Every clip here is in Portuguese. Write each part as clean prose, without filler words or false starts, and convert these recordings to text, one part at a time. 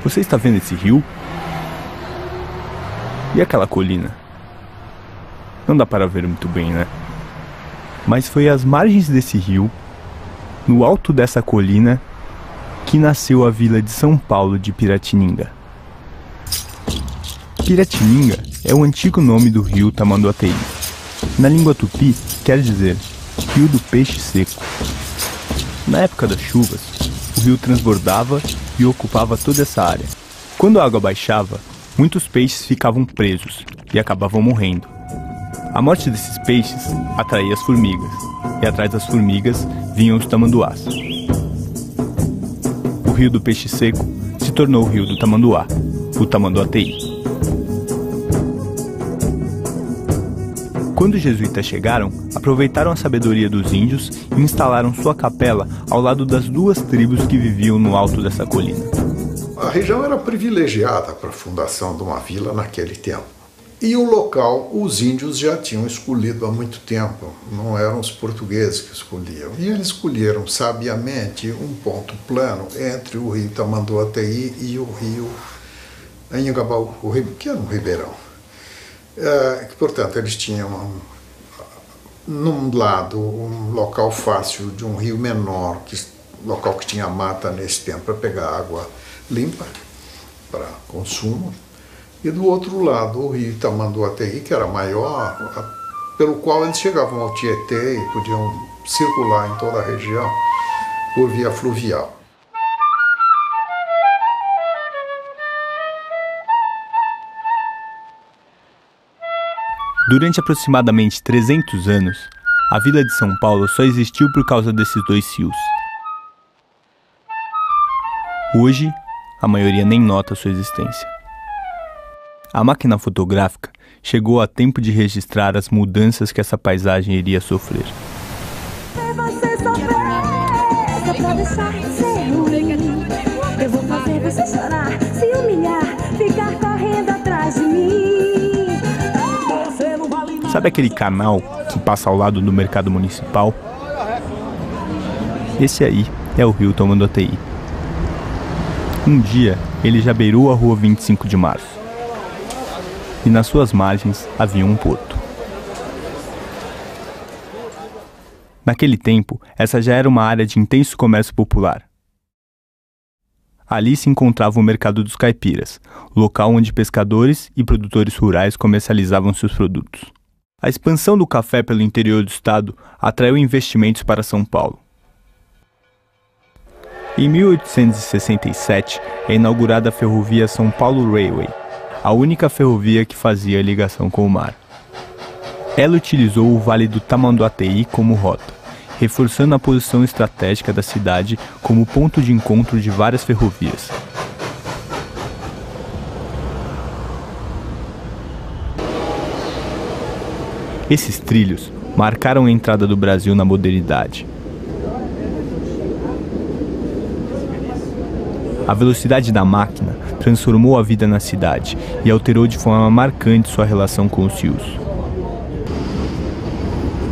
Você está vendo esse rio? E aquela colina? Não dá para ver muito bem, né? Mas foi às margens desse rio, no alto dessa colina, que nasceu a vila de São Paulo de Piratininga. Piratininga é o antigo nome do rio Tamanduateí. Na língua tupi, quer dizer rio do peixe seco. Na época das chuvas, o rio transbordava e ocupava toda essa área. Quando a água baixava, muitos peixes ficavam presos e acabavam morrendo. A morte desses peixes atraía as formigas, e atrás das formigas vinham os tamanduás. O rio do peixe seco se tornou o rio do tamanduá, o Tamanduateí. Quando os jesuítas chegaram, aproveitaram a sabedoria dos índios e instalaram sua capela ao lado das duas tribos que viviam no alto dessa colina. A região era privilegiada para a fundação de uma vila naquele tempo. E o local os índios já tinham escolhido há muito tempo, não eram os portugueses que escolhiam. E eles escolheram sabiamente um ponto plano entre o rio Tamanduateí e o rio Anhangabaú, que era um ribeirão. Portanto, eles tinham, num lado, um local fácil de um rio menor, local que tinha mata nesse tempo para pegar água limpa para consumo, e do outro lado o rio Tamanduateí, que era maior, pelo qual eles chegavam ao Tietê e podiam circular em toda a região por via fluvial. Durante aproximadamente 300 anos, a vila de São Paulo só existiu por causa desses dois rios. Hoje, a maioria nem nota sua existência. A máquina fotográfica chegou a tempo de registrar as mudanças que essa paisagem iria sofrer. Eu vou fazer você chorar, se humilhar, ficar correndo atrás de mim. Sabe aquele canal que passa ao lado do mercado municipal? Esse aí é o rio Tamanduateí. Um dia, ele já beirou a rua 25 de março. E nas suas margens havia um porto. Naquele tempo, essa já era uma área de intenso comércio popular. Ali se encontrava o Mercado dos Caipiras, local onde pescadores e produtores rurais comercializavam seus produtos. A expansão do café pelo interior do estado atraiu investimentos para São Paulo. Em 1867 é inaugurada a ferrovia São Paulo Railway, a única ferrovia que fazia a ligação com o mar. Ela utilizou o Vale do Tamanduateí como rota, reforçando a posição estratégica da cidade como ponto de encontro de várias ferrovias. Esses trilhos marcaram a entrada do Brasil na modernidade. A velocidade da máquina transformou a vida na cidade e alterou de forma marcante sua relação com os rios.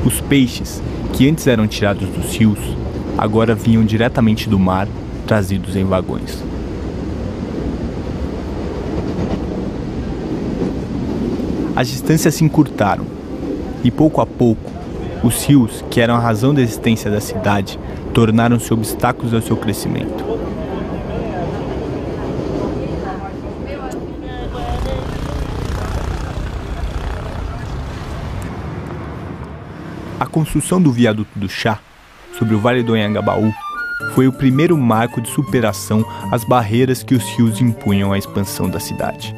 Os peixes, que antes eram tirados dos rios, agora vinham diretamente do mar, trazidos em vagões. As distâncias se encurtaram e, pouco a pouco, Os rios, que eram a razão da existência da cidade, tornaram-se obstáculos ao seu crescimento. A construção do viaduto do Chá, sobre o Vale do Anhangabaú, foi o primeiro marco de superação às barreiras que os rios impunham à expansão da cidade.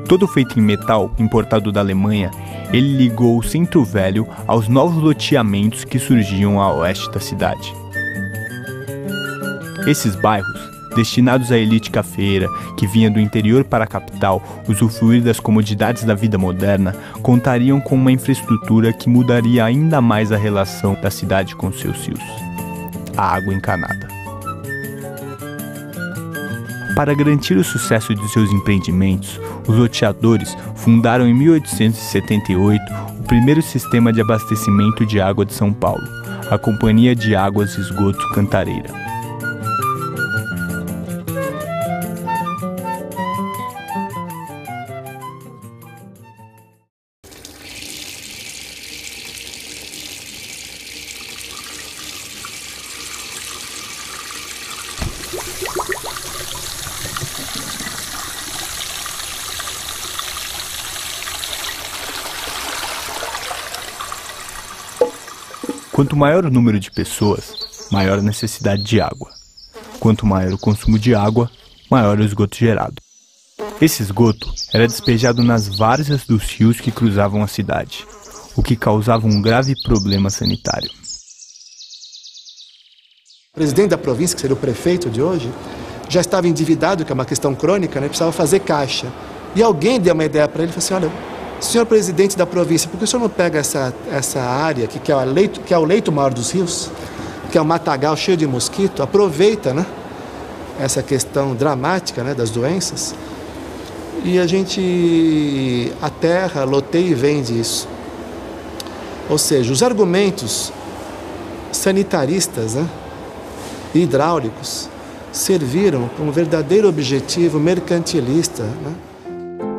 Todo feito em metal, importado da Alemanha, ele ligou o Centro Velho aos novos loteamentos que surgiam a oeste da cidade. Esses bairros, destinados à elite cafeeira que vinha do interior para a capital usufruir das comodidades da vida moderna, contariam com uma infraestrutura que mudaria ainda mais a relação da cidade com seus rios: a água encanada. Para garantir o sucesso de seus empreendimentos, os loteadores fundaram em 1878 o primeiro sistema de abastecimento de água de São Paulo, a Companhia de Águas e Esgotos Cantareira. Quanto maior o número de pessoas, maior a necessidade de água. Quanto maior o consumo de água, maior o esgoto gerado. Esse esgoto era despejado nas várzeas dos rios que cruzavam a cidade, o que causava um grave problema sanitário. O presidente da província, que seria o prefeito de hoje, já estava endividado, que é uma questão crônica, né? Precisava fazer caixa. E alguém deu uma ideia para ele e falou assim: olha, senhor presidente da província, por que o senhor não pega essa área que é o leito maior dos rios, que é um matagal cheio de mosquito, aproveita, né, essa questão dramática, né, das doenças, e a gente aterra, loteia e vende isso. Ou seja, os argumentos sanitaristas, né, e hidráulicos serviram para um verdadeiro objetivo mercantilista, né?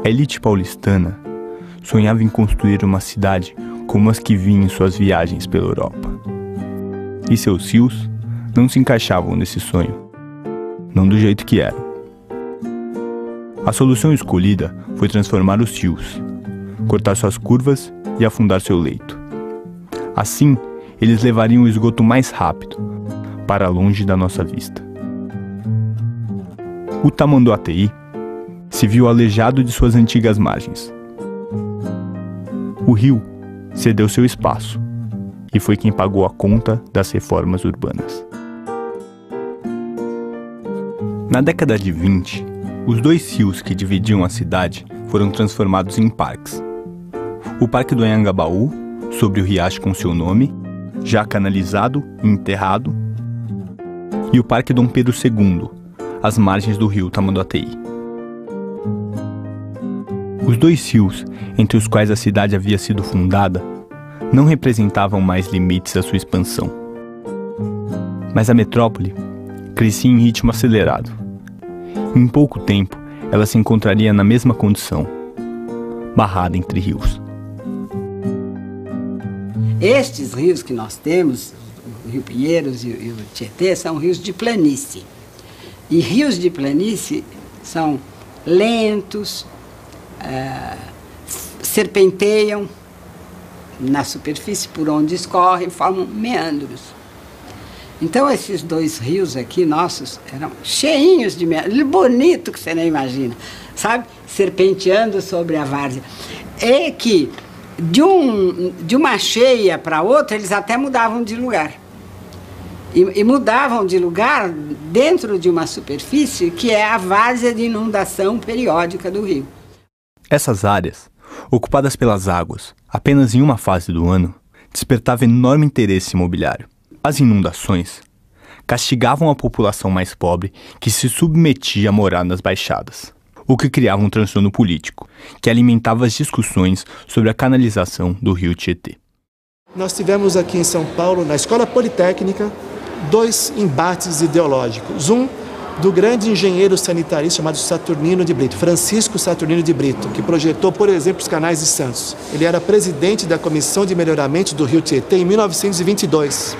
A elite paulistana sonhava em construir uma cidade como as que vinham em suas viagens pela Europa. E seus rios não se encaixavam nesse sonho, não do jeito que eram. A solução escolhida foi transformar os rios, cortar suas curvas e afundar seu leito. Assim, eles levariam o esgoto mais rápido, para longe da nossa vista. O Tamanduateí se viu aleijado de suas antigas margens. O rio cedeu seu espaço e foi quem pagou a conta das reformas urbanas. Na década de 20, os dois rios que dividiam a cidade foram transformados em parques. O Parque do Anhangabaú, sobre o riacho com seu nome, já canalizado e enterrado, e o Parque Dom Pedro II, às margens do rio Tamanduateí. Os dois rios, entre os quais a cidade havia sido fundada, não representavam mais limites à sua expansão. Mas a metrópole crescia em ritmo acelerado. Em pouco tempo, ela se encontraria na mesma condição, barrada entre rios. Estes rios que nós temos, o Rio Pinheiros e o Tietê, são rios de planície. E rios de planície são lentos, serpenteiam na superfície por onde escorrem, formam meandros. Então esses dois rios aqui nossos eram cheinhos de meandros, bonito que você nem imagina, sabe? Serpenteando sobre a várzea. E que de uma cheia para outra eles até mudavam de lugar. E mudavam de lugar dentro de uma superfície que é a várzea de inundação periódica do rio. Essas áreas, ocupadas pelas águas apenas em uma fase do ano, despertavam enorme interesse imobiliário. As inundações castigavam a população mais pobre que se submetia a morar nas baixadas, o que criava um transtorno político, que alimentava as discussões sobre a canalização do rio Tietê. Nós tivemos aqui em São Paulo, na Escola Politécnica, dois embates ideológicos. Um do grande engenheiro sanitarista chamado Saturnino de Brito, Francisco Saturnino de Brito, que projetou, por exemplo, os canais de Santos. Ele era presidente da Comissão de Melhoramento do Rio Tietê em 1922,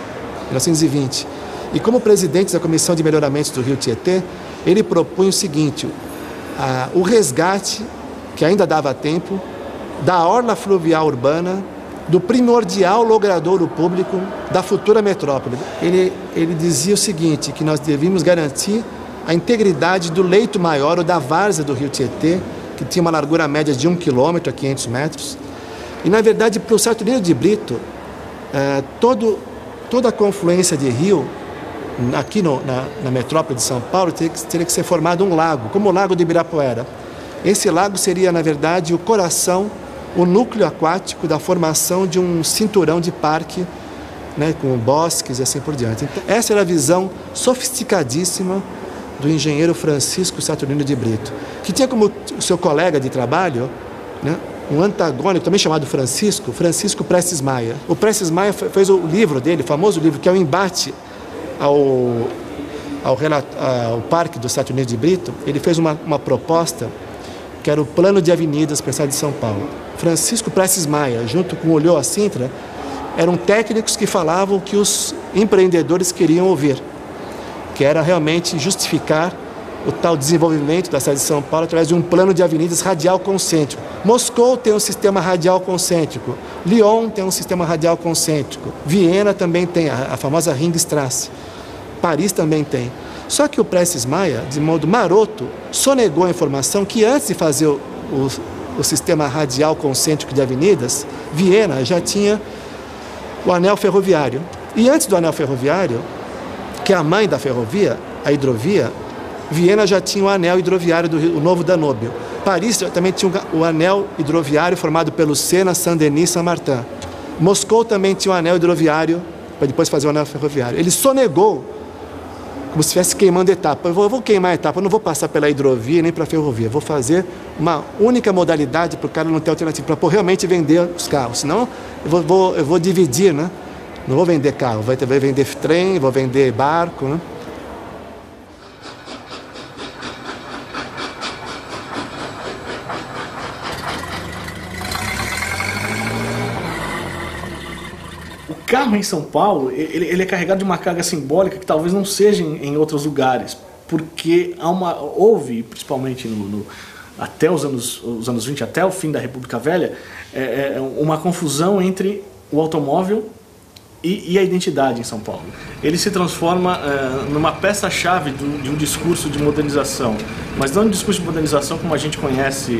1920. E como presidente da Comissão de Melhoramento do Rio Tietê, ele propunha o seguinte, o resgate, que ainda dava tempo, da orla fluvial urbana, do primordial logradouro público da futura metrópole. Ele dizia o seguinte, que nós devíamos garantir a integridade do leito maior, ou da várzea do Rio Tietê, que tinha uma largura média de 1 quilômetro a 500 metros. E, na verdade, para o Saturnino de Brito, toda a confluência de rio, aqui na metrópole de São Paulo, teria que ser formado um lago, como o Lago de Ibirapuera. Esse lago seria, na verdade, o coração, o núcleo aquático da formação de um cinturão de parque, né, com bosques e assim por diante. Então, essa era a visão sofisticadíssima do engenheiro Francisco Saturnino de Brito, que tinha como seu colega de trabalho, né, um antagônico, também chamado Francisco Prestes Maia. O Prestes Maia fez o livro dele, o famoso livro, que é o embate ao Parque do Saturnino de Brito. Ele fez uma proposta que era o plano de avenidas para a cidade de São Paulo. Francisco Prestes Maia, junto com Ulloa Sintra, eram técnicos que falavam o que os empreendedores queriam ouvir, que era realmente justificar o tal desenvolvimento da cidade de São Paulo através de um plano de avenidas radial concêntrico. Moscou tem um sistema radial concêntrico, Lyon tem um sistema radial concêntrico, Viena também tem a famosa Ringstrasse, Paris também tem. Só que o Prestes Maia, de modo maroto, sonegou a informação que antes de fazer o sistema radial concêntrico de avenidas, Viena já tinha o anel ferroviário. E antes do anel ferroviário, que é a mãe da ferrovia, a hidrovia, Viena já tinha o anel hidroviário do Novo Danúbio. Paris também tinha o anel hidroviário formado pelo Sena, Saint-Denis e Saint-Martin. Moscou também tinha o anel hidroviário, para depois fazer o anel ferroviário. Ele sonegou, como se estivesse queimando etapa. Eu vou queimar a etapa, eu não vou passar pela hidrovia nem pela ferrovia. Vou fazer uma única modalidade para o cara não ter alternativa, para realmente vender os carros. Senão eu vou dividir, né? Não vou vender carro, vou vender trem, vou vender barco, né? O carro em São Paulo, ele é carregado de uma carga simbólica que talvez não seja em outros lugares, porque houve, principalmente até os anos 20, até o fim da República Velha, uma confusão entre o automóvel e a identidade em São Paulo. Ele se transforma numa peça-chave de um discurso de modernização, mas não um discurso de modernização como a gente conhece,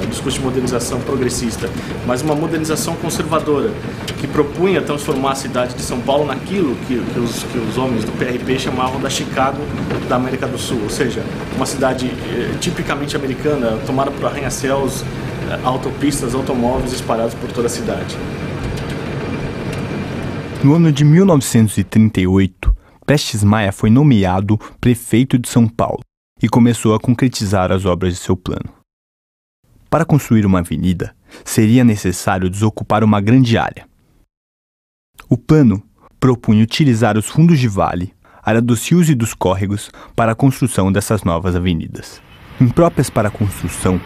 um discurso de modernização progressista, mas uma modernização conservadora, que propunha transformar a cidade de São Paulo naquilo que os homens do PRP chamavam da Chicago da América do Sul, ou seja, uma cidade tipicamente americana, tomada por arranha-céus, autopistas, automóveis espalhados por toda a cidade. No ano de 1938, Prestes Maia foi nomeado prefeito de São Paulo e começou a concretizar as obras de seu plano. Para construir uma avenida, seria necessário desocupar uma grande área. O plano propunha utilizar os fundos de vale, área dos rios e dos córregos, para a construção dessas novas avenidas. Impróprias para a construção,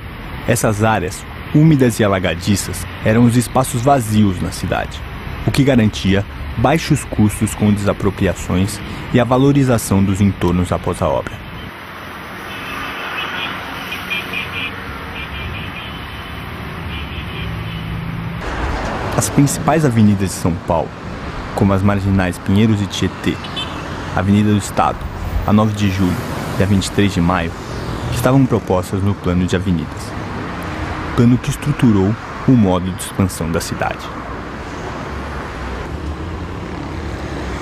essas áreas, úmidas e alagadiças, eram os espaços vazios na cidade, o que garantia baixos custos com desapropriações e a valorização dos entornos após a obra. As principais avenidas de São Paulo, como as marginais Pinheiros e Tietê, a Avenida do Estado, a 9 de Julho e a 23 de Maio, estavam propostas no plano de avenidas, plano que estruturou o modo de expansão da cidade.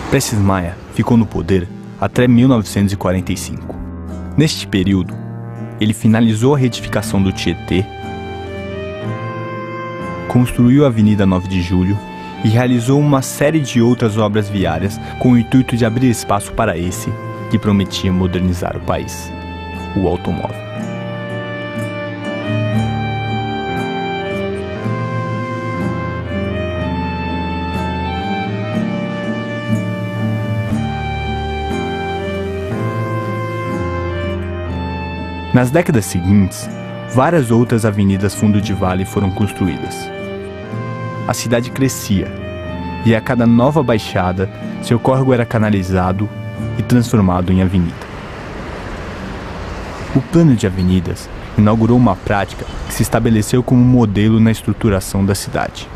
Prestes Maia ficou no poder até 1945. Neste período, ele finalizou a retificação do Tietê, construiu a Avenida 9 de Julho e realizou uma série de outras obras viárias com o intuito de abrir espaço para esse que prometia modernizar o país, o automóvel. Nas décadas seguintes, várias outras avenidas fundo de vale foram construídas. A cidade crescia, e a cada nova baixada, seu córrego era canalizado e transformado em avenida. O plano de avenidas inaugurou uma prática que se estabeleceu como modelo na estruturação da cidade,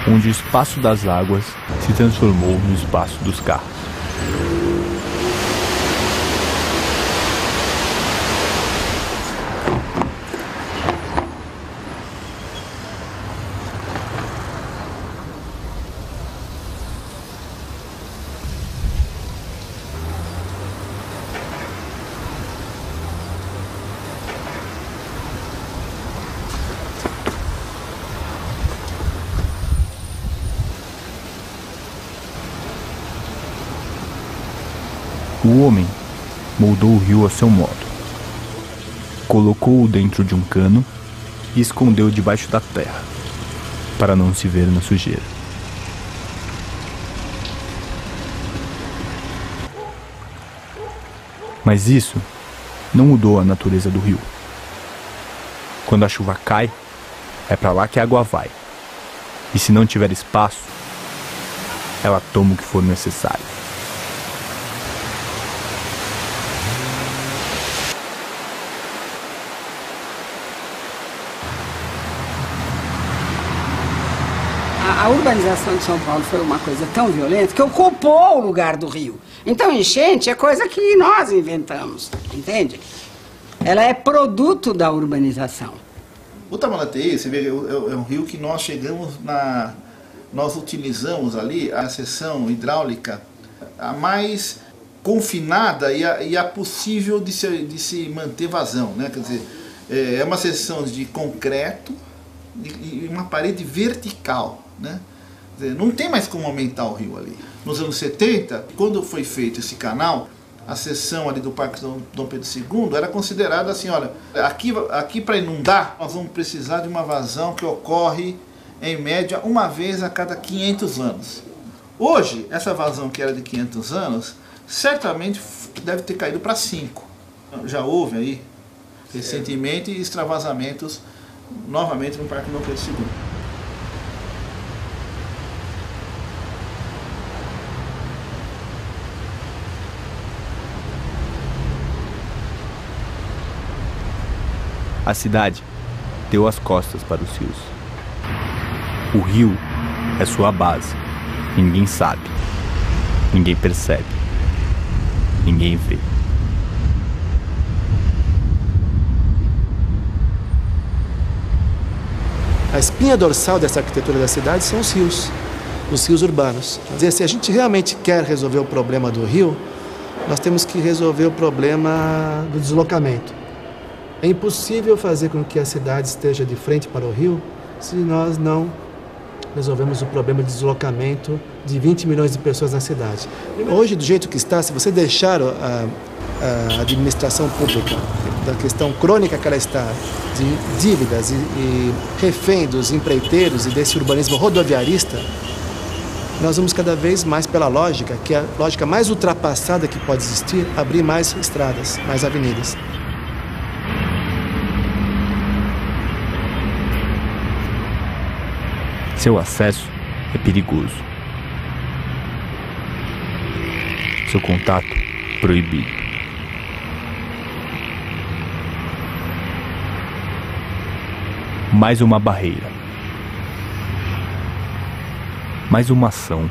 onde o espaço das águas se transformou no espaço dos carros. O homem moldou o rio a seu modo. Colocou-o dentro de um cano e escondeu debaixo da terra, para não se ver na sujeira. Mas isso não mudou a natureza do rio. Quando a chuva cai, é para lá que a água vai. E se não tiver espaço, ela toma o que for necessário. A urbanização de São Paulo foi uma coisa tão violenta que ocupou o lugar do rio. Então, enchente é coisa que nós inventamos, entende? Ela é produto da urbanização. O Tamanduateí, você vê, é um rio que nós chegamos nós utilizamos ali a seção hidráulica a mais confinada e a possível de se manter vazão, né? Quer dizer, é uma seção de concreto e uma parede vertical, né? Quer dizer, não tem mais como aumentar o rio ali. Nos anos 70, quando foi feito esse canal, a seção ali do Parque Dom Pedro II era considerada assim, olha, aqui para inundar, nós vamos precisar de uma vazão que ocorre, em média, uma vez a cada 500 anos. Hoje, essa vazão que era de 500 anos, certamente deve ter caído para 5. Já houve aí, recentemente, extravasamentos novamente no Parque Dom Pedro II. A cidade deu as costas para os rios. O rio é sua base. Ninguém sabe. Ninguém percebe. Ninguém vê. A espinha dorsal dessa arquitetura da cidade são os rios urbanos. Quer dizer, se a gente realmente quer resolver o problema do rio, nós temos que resolver o problema do deslocamento. É impossível fazer com que a cidade esteja de frente para o rio se nós não resolvemos o problema de deslocamento de 20 milhões de pessoas na cidade. Hoje, do jeito que está, se você deixar a administração pública, da questão crônica que ela está, de dívidas e refém dos empreiteiros e desse urbanismo rodoviarista, nós vamos cada vez mais pela lógica, que é a lógica mais ultrapassada que pode existir, abrir mais estradas, mais avenidas. Seu acesso é perigoso. Seu contato proibido. Mais uma barreira. Mais uma ação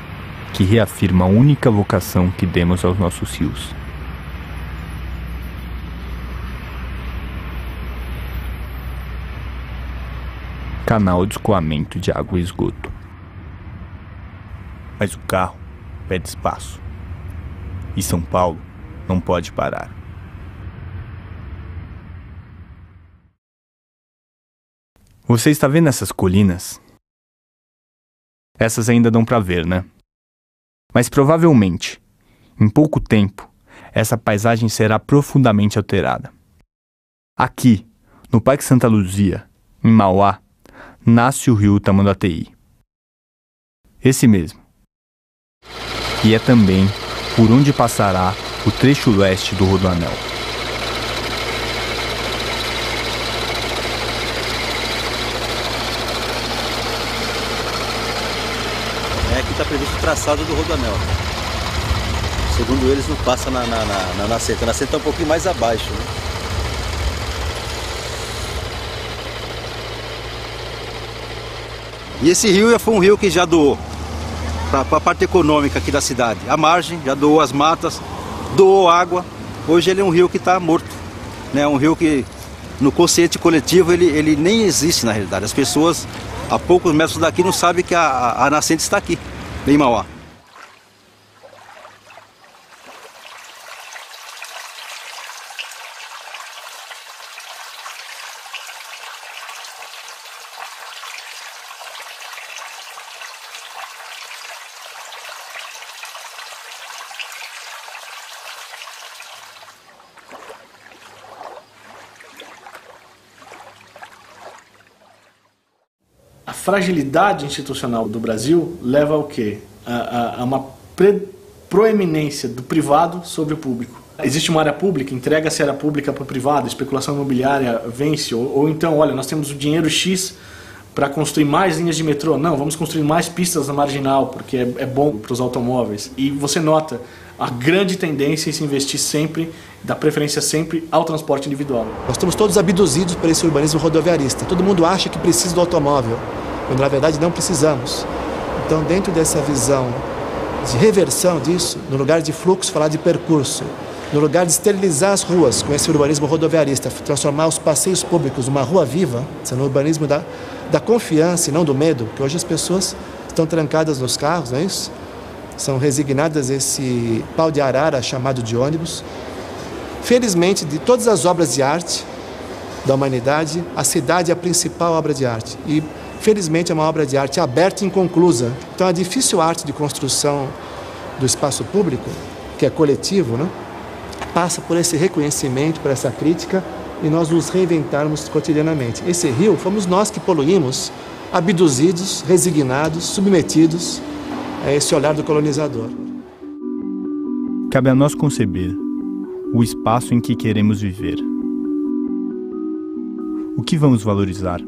que reafirma a única vocação que demos aos nossos rios. Canal de escoamento de água e esgoto. Mas o carro pede espaço. E São Paulo não pode parar. Você está vendo essas colinas? Essas ainda dão para ver, né? Mas provavelmente, em pouco tempo, essa paisagem será profundamente alterada. Aqui, no Parque Santa Luzia, em Mauá, nasce o rio Tamanduateí. Esse mesmo. E é também por onde passará o trecho leste do Rodoanel. que está previsto o traçado do rodoanel. Segundo eles, não passa na nascente. A nascente está um pouquinho mais abaixo, né? E esse rio foi um rio que já doou para a parte econômica aqui da cidade. A margem já doou as matas, doou água. Hoje ele é um rio que está morto, né? Um rio que no consciente coletivo ele nem existe na realidade. As pessoas a poucos metros daqui não sabem que a nascente está aqui, em Mauá. A fragilidade institucional do Brasil leva ao quê? A uma proeminência do privado sobre o público. Existe uma área pública, entrega-se a área pública para o privado, especulação imobiliária vence, ou então, olha, nós temos o dinheiro X para construir mais linhas de metrô. Não, vamos construir mais pistas na marginal, porque é bom para os automóveis. E você nota a grande tendência em se investir sempre, dar preferência sempre ao transporte individual. Nós estamos todos abduzidos por esse urbanismo rodoviarista. Todo mundo acha que precisa do automóvel, quando na verdade não precisamos. Então, dentro dessa visão de reversão disso, no lugar de fluxo, falar de percurso, no lugar de esterilizar as ruas com esse urbanismo rodoviarista, transformar os passeios públicos numa rua viva, no urbanismo da confiança e não do medo, que hoje as pessoas estão trancadas nos carros, não é isso? São resignadas a esse pau de arara chamado de ônibus. Felizmente, de todas as obras de arte da humanidade, a cidade é a principal obra de arte. E, felizmente, é uma obra de arte aberta e inconclusa. Então, a difícil arte de construção do espaço público, que é coletivo, né, passa por esse reconhecimento, por essa crítica, e nós nos reinventarmos cotidianamente. Esse rio fomos nós que poluímos, abduzidos, resignados, submetidos a esse olhar do colonizador. Cabe a nós conceber o espaço em que queremos viver. O que vamos valorizar?